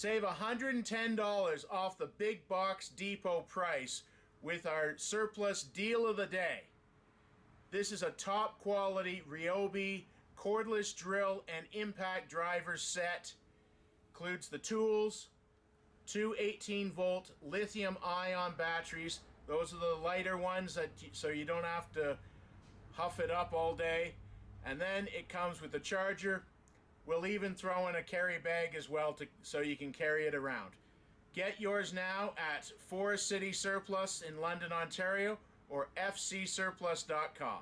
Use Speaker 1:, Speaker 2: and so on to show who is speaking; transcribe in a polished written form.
Speaker 1: Save $110 off the big box depot price with our surplus deal of the day. This is a top quality Ryobi cordless drill and impact driver set. Includes the tools, two 18-volt lithium-ion batteries. Those are the lighter ones so you don't have to huff it up all day. And then it comes with the charger. We'll even throw in a carry bag as well so you can carry it around. Get yours now at Forest City Surplus in London, Ontario, or fcsurplus.com.